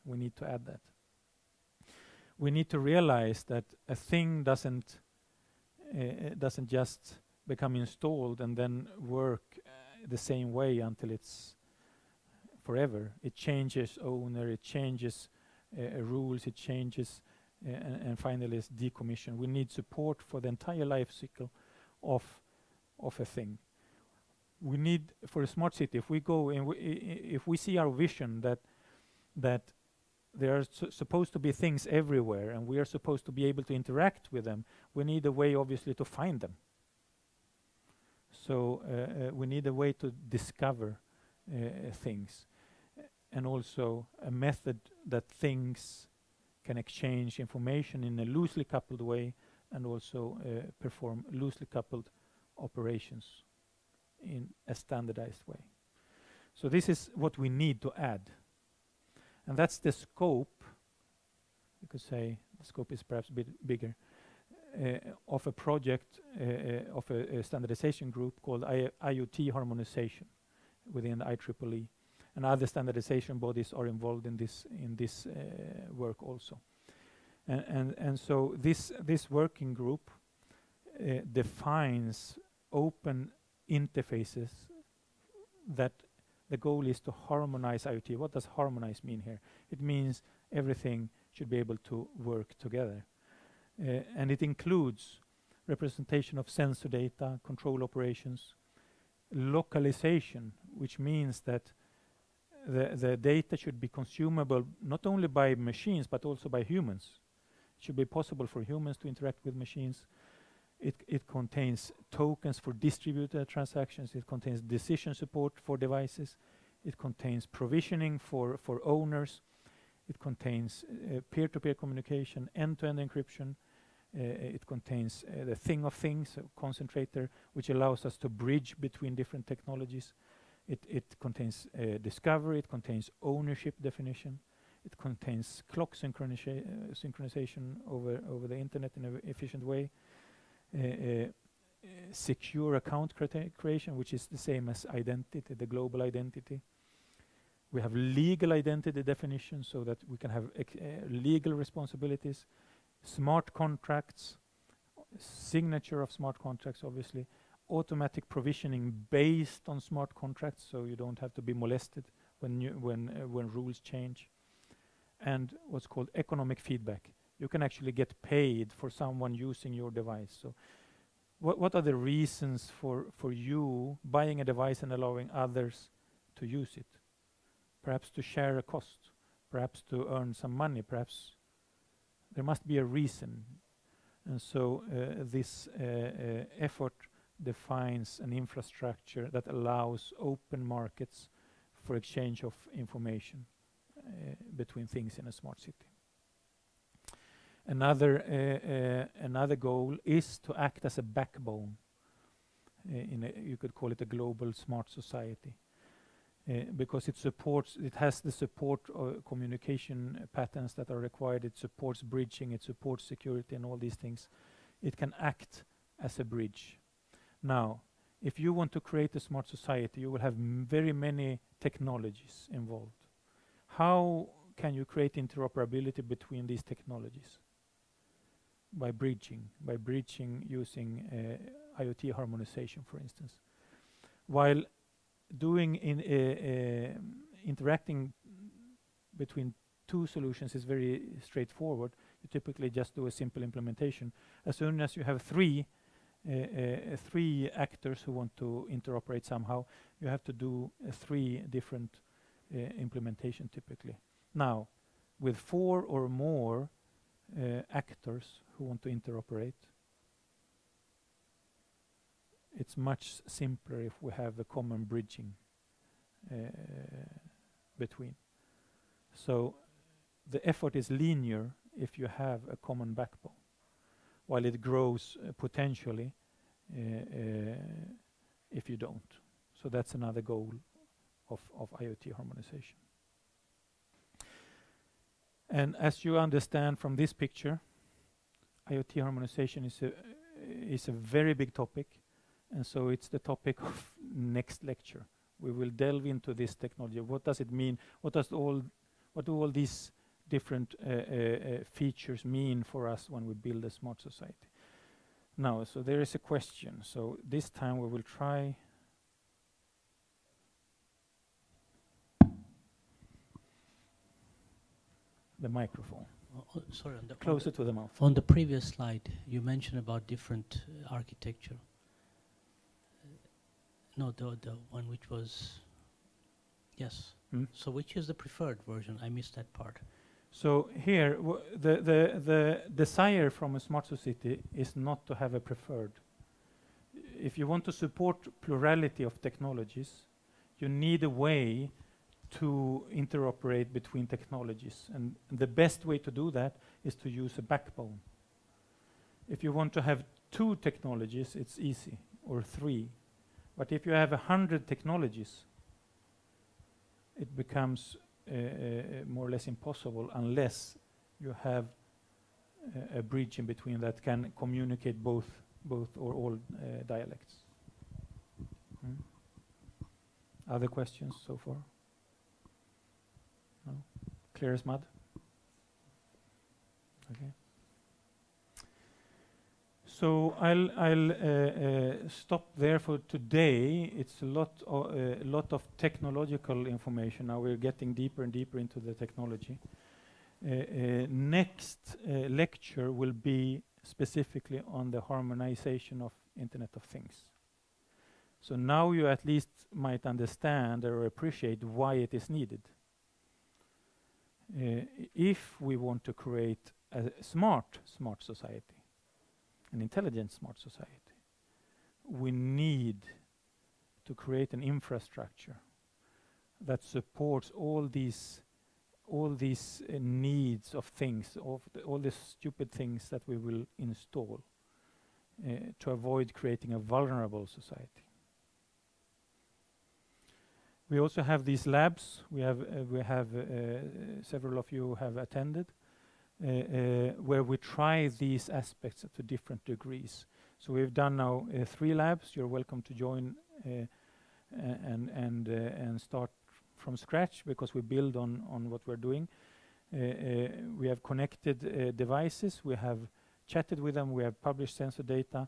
We need to add that. We need to realize that a thing doesn't just become installed and then work the same way until it's forever. It changes owner, it changes rules, it changes, and finally it's decommissioned. We need support for the entire life cycle of a thing. We need, for a smart city, if we go and if we see our vision that there are supposed to be things everywhere and we are supposed to be able to interact with them, we need a way obviously to find them. So we need a way to discover things, and also a method that things can exchange information in a loosely coupled way, and also perform loosely coupled operations in a standardized way. So this is what we need to add. And that's the scope. You could say the scope is perhaps a bit bigger, of a project of a standardization group called IoT harmonization within the IEEE. And other standardization bodies are involved in this work also. And so this working group defines open interfaces that the goal is to harmonize IoT. What does harmonize mean here? It means everything should be able to work together. And it includes representation of sensor data, control operations, localization, which means that the data should be consumable not only by machines but also by humans. It should be possible for humans to interact with machines. It contains tokens for distributed transactions. It contains decision support for devices. It contains provisioning for owners. It contains peer-to-peer communication, end-to-end encryption. It contains the thing of things, a concentrator, which allows us to bridge between different technologies. It contains discovery, it contains ownership definition, it contains clock synchronization over the internet in an efficient way, secure account creation, which is the same as identity, the global identity. We have legal identity definition so that we can have legal responsibilities, smart contracts, signature of smart contracts, obviously, automatic provisioning based on smart contracts, so you don't have to be molested when rules change, and what's called economic feedback. You can actually get paid for someone using your device. So what are the reasons for you buying a device and allowing others to use it? Perhaps to share a cost, perhaps to earn some money, perhaps there must be a reason. And so this effort defines an infrastructure that allows open markets for exchange of information between things in a smart city. Another goal is to act as a backbone you could call it a global smart society, because it has the support communication patterns that are required. It supports bridging, it supports security and all these things. It can act as a bridge. Now, if you want to create a smart society, you will have very many technologies involved. How can you create interoperability between these technologies? By bridging using IoT harmonization, for instance. While doing interacting between two solutions is very straightforward, you typically just do a simple implementation. As soon as you have three actors who want to interoperate somehow, you have to do 3 different implementation typically. Now, with 4 or more actors who want to interoperate, it's much simpler if we have a common bridging between. So the effort is linear if you have a common backbone, while it grows potentially if you don't. So that's another goal of IoT harmonization. And as you understand from this picture, IoT harmonization is a very big topic, and so it's the topic of next lecture. We will delve into this technology. What does it mean? What do all these different features mean for us when we build a smart society? Now, so there is a question. So this time we will try the microphone. Sorry, closer to the mouth. On the previous slide, you mentioned about different architecture. No, the one which was, yes. So which is the preferred version? I missed that part. So here, the desire from a smart society is not to have a preferred. If you want to support plurality of technologies, you need a way to interoperate between technologies. And the best way to do that is to use a backbone. If you want to have 2 technologies, it's easy, or 3. But if you have 100 technologies, it becomes more or less impossible unless you have a bridge in between that can communicate both or all dialects. Other questions so far? No? Clear as mud? Okay. So I'll stop there for today. It's a lot of technological information. Now we're getting deeper and deeper into the technology. Next lecture will be specifically on the harmonization of Internet of Things. So now you at least might understand or appreciate why it is needed. If we want to create a smart society, an intelligent smart society, we need to create an infrastructure that supports all these needs of things, all the stupid things that we will install to avoid creating a vulnerable society. We also have these labs. We have several of you have attended, where we try these aspects to different degrees. So we've done now 3 labs. You're welcome to join and start from scratch, because we build on what we're doing. We have connected devices. We have chatted with them. We have published sensor data,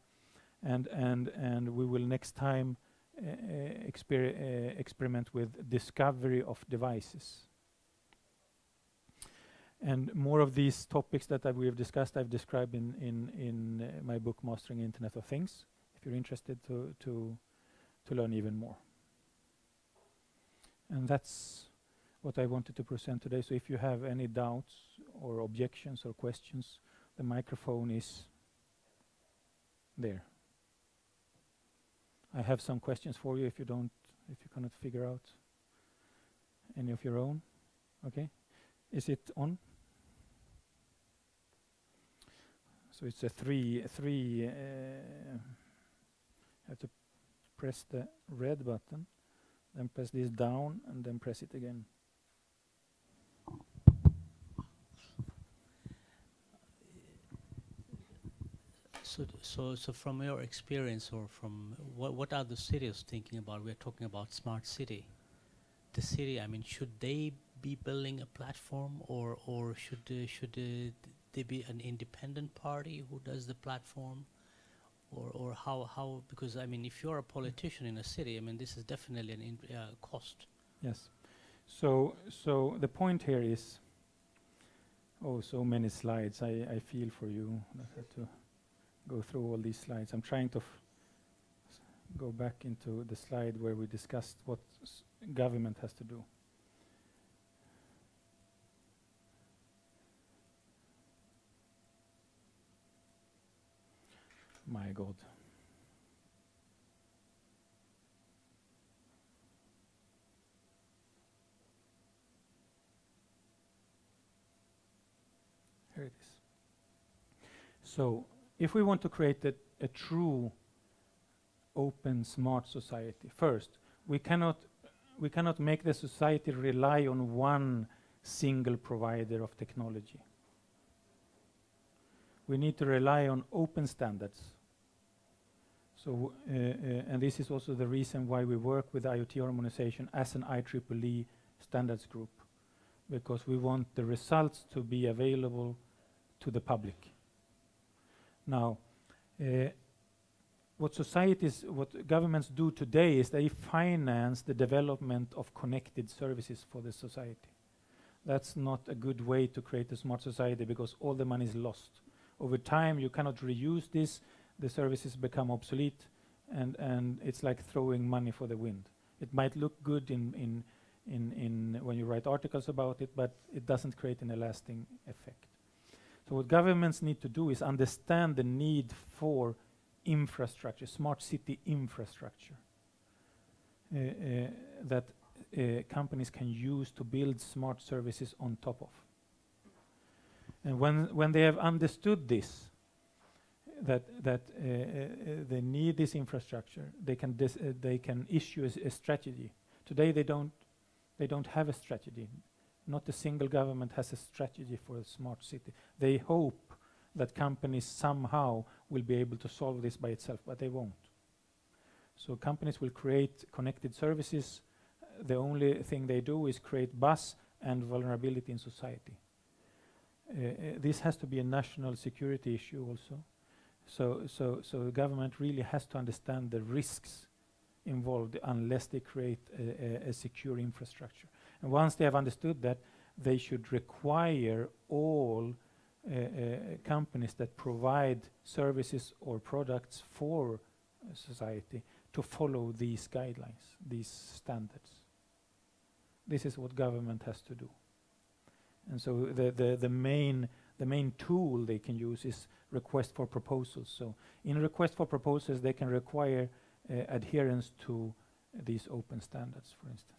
and we will next time experiment with discovery of devices. And more of these topics that we have discussed, I've described in my book, Mastering Internet of Things, if you're interested to learn even more. And that's what I wanted to present today. So if you have any doubts or objections or questions, the microphone is there. I have some questions for you if you cannot figure out any of your own. Okay, is it on? So it's a three. Have to press the red button, then press this down, and then press it again. So from your experience, or from what are the cities thinking about? We're talking about smart city. The city, I mean, should they be building a platform, or should they be an independent party who does the platform, or how? Because I mean, if you're a politician in a city, I mean, this is definitely an cost. Yes. So the point here is, so many slides. I feel for you. I have to go through all these slides. I'm trying to go back into the slide where we discussed what government has to do. My God. Here it is. So if we want to create a true open smart society, first we cannot make the society rely on one single provider of technology. We need to rely on open standards. So and this is also the reason why we work with IoT harmonization as an IEEE standards group, because we want the results to be available to the public. Now, what governments do today is they finance the development of connected services for the society. That's not a good way to create a smart society, because all the money is lost. Over time, you cannot reuse this. The services become obsolete, and it's like throwing money for the wind. It might look good in when you write articles about it, but it doesn't create any lasting effect. So what governments need to do is understand the need for infrastructure, smart city infrastructure, that companies can use to build smart services on top of. And when they have understood this, that they need this infrastructure, they can issue a strategy. Today they don't have a strategy. Not a single government has a strategy for a smart city. They hope that companies somehow will be able to solve this by itself, but they won't. So companies will create connected services. The only thing they do is create buzz and vulnerability in society. This has to be a national security issue also. So the government really has to understand the risks involved unless they create a secure infrastructure. And once they have understood that, they should require all companies that provide services or products for society to follow these guidelines, these standards. This is what government has to do. And so the main tool they can use is request for proposals. So in request for proposals, they can require adherence to these open standards, for instance.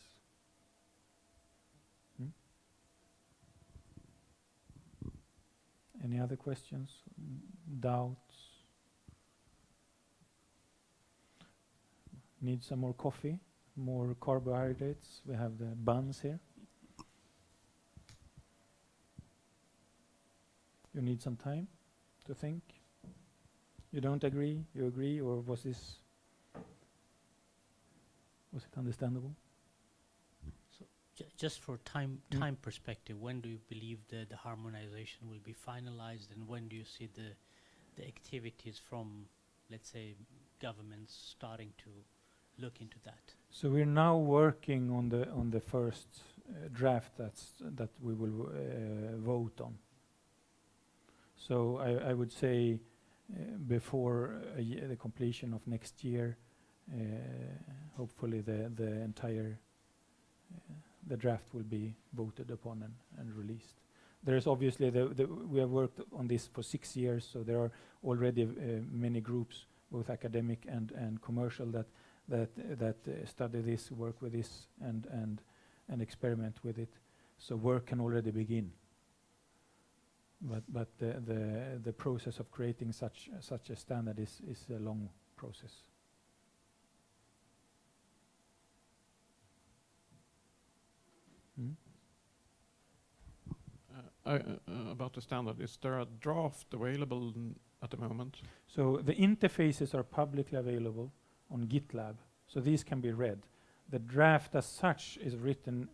Any other questions, doubts? Need some more coffee? more carbohydrates. We have the buns here. You need some time to think. You don't agree, you agree, or was it understandable? So just for time perspective, when do you believe the harmonization will be finalized, and when do you see the activities from, let's say, governments starting to look into that? So we're now working on the first draft that we will vote on. So I would say before the completion of next year, hopefully the entire the draft will be voted upon and released. There is obviously we have worked on this for 6 years, so there are already many groups, both academic and commercial, that study this, work with this, and experiment with it. So work can already begin. But the process of creating such a standard is a long process. About the standard, is there a draft available at the moment? So the interfaces are publicly available on GitLab, so these can be read. The draft as such is written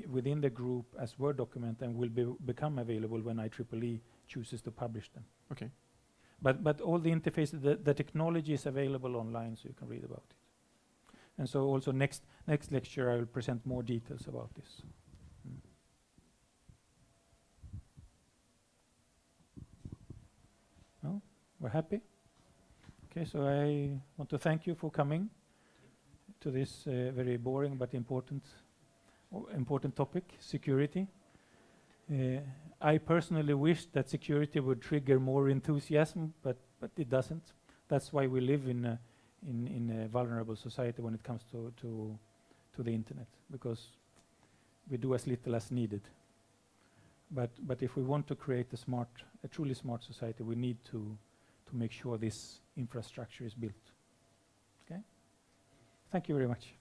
within the group as Word document and will become available when IEEE chooses to publish them. Okay. But all the interfaces, the technology is available online, so you can read about it. And so also next lecture I will present more details about this. Well, we're happy. Okay, so I want to thank you for coming to this very boring but important topic, security. I personally wish that security would trigger more enthusiasm, but it doesn't. That's why we live in a vulnerable society when it comes to the internet, because we do as little as needed. But if we want to create a truly smart society, we need to make sure this infrastructure is built. Okay? Thank you very much.